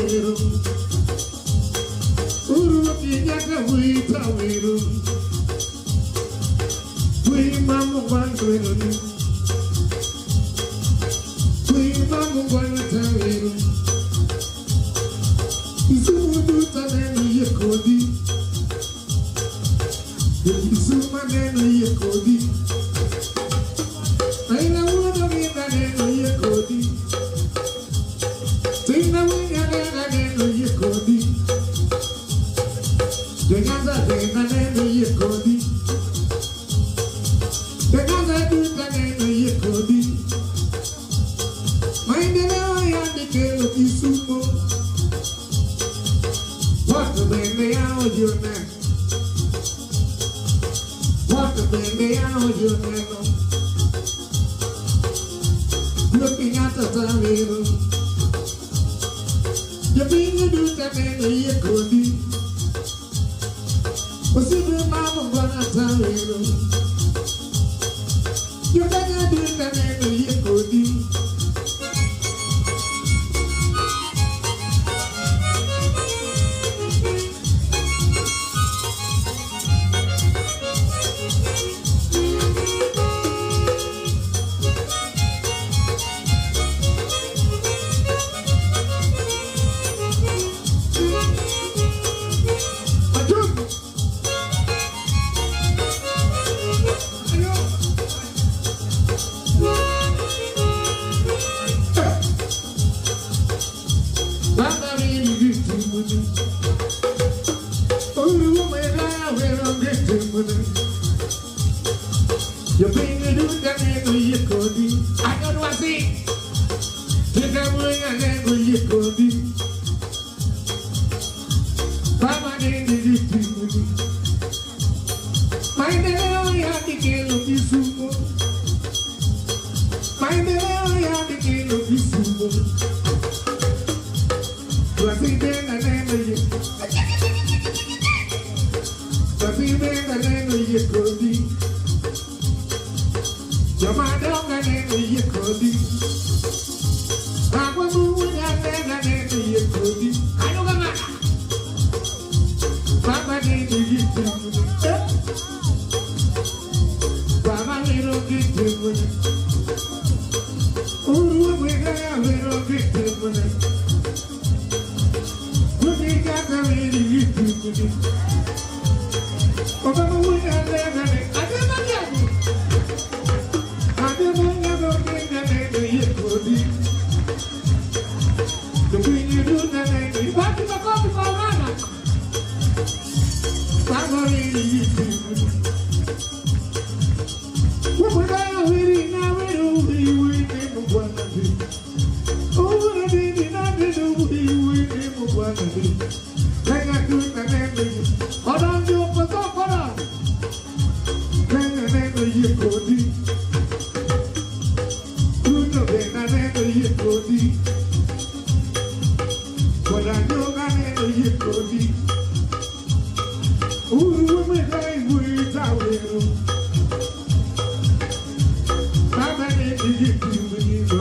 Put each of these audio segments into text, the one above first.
tawero. Uru kinyaka wi tawero. Wi mamu wangwero ni. Wi mamu wangwero tawero. Isumu taneno ye kodi. Isuma neno ye kodi. Aina uno mina neno ye kodi. Tina wina neno ye kodi. Dengaza dena neno ye kodi. Dengaza duka neno ye kodi. Maendeleo ya nikelo kisumo. Watu bende yao jone. Watu bende yao jone. Looking at the tawero. You bring the dude that made a kodi. Was it the mama gonna tawero? You bring the dude that made a kodi. You bring the dude that name you kodi. I don't want to see. Take a boy and then you kodi. Papa didn't do it. My devil, you have to kill of this sumo. My devil, you have to kill of this sumo. Was it then and then you? Was it then and then you kodi? Your man don't get any ye kodi. I was moving and then any ye kodi. I know the matter. Papa need ye kodi. Papa little get kodi. Oh, we got a little get kodi. We got a little get kodi. Papa we got a little. I don't know. The way you do that, you want to go to Colorado. I'm really what would I really now? We never want to be. Oh, I didn't know we never want to be. Like I do the name. Hold on, you for so far. Then the name you could be. Kodi, but I know I need a kodi. Ooh, we die with our will. I'm a need to go.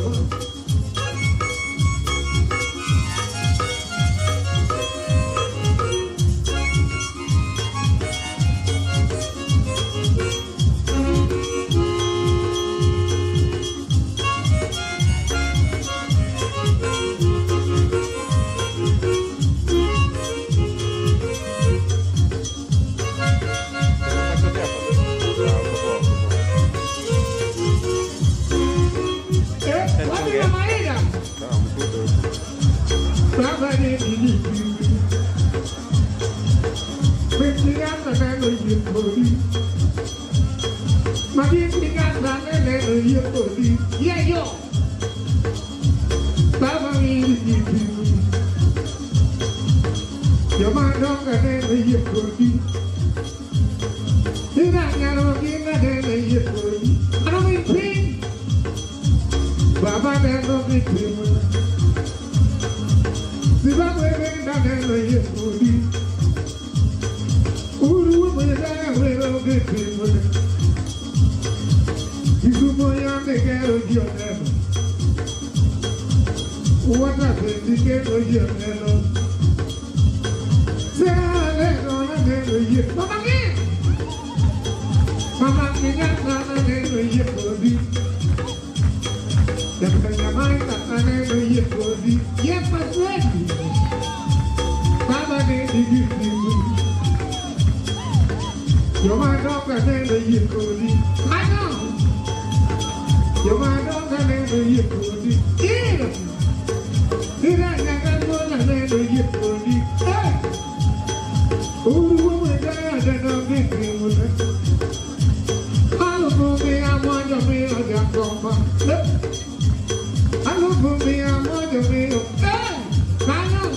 Yeah, yo. Baba means you. Your man don't get any you could be. You got any you could be. I don't mean pain. Baba never be pain. The Baba never you could be. Uru will get pain. You go on the girl of your never. What happened? get to you, hello. Say, let go, let go, you. Mama, again. Mama, you got nothing to you, baby. The mind that I never yet for thee. Yes, but ready. Mama, they did you. You're my dog, I never yet for thee. I know. You're my dog, I never yet for thee. Yeah. Did I never yet for thee? Hey. Oh, woman, I don't know this thing with her. All over me, I want your meal, I'm going back. Hello, baby, I'm on the way. Hey, hello.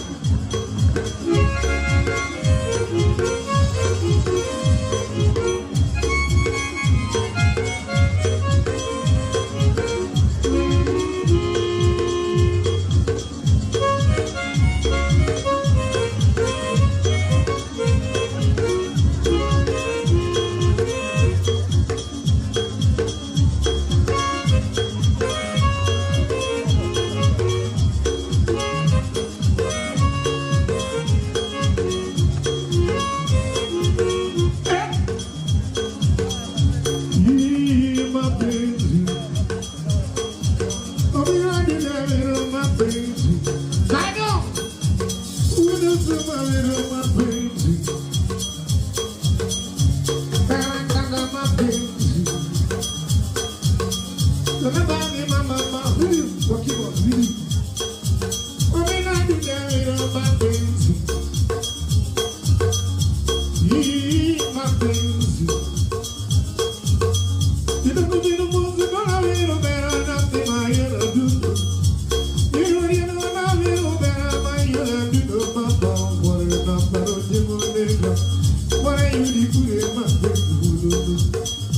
What are you doing, my baby?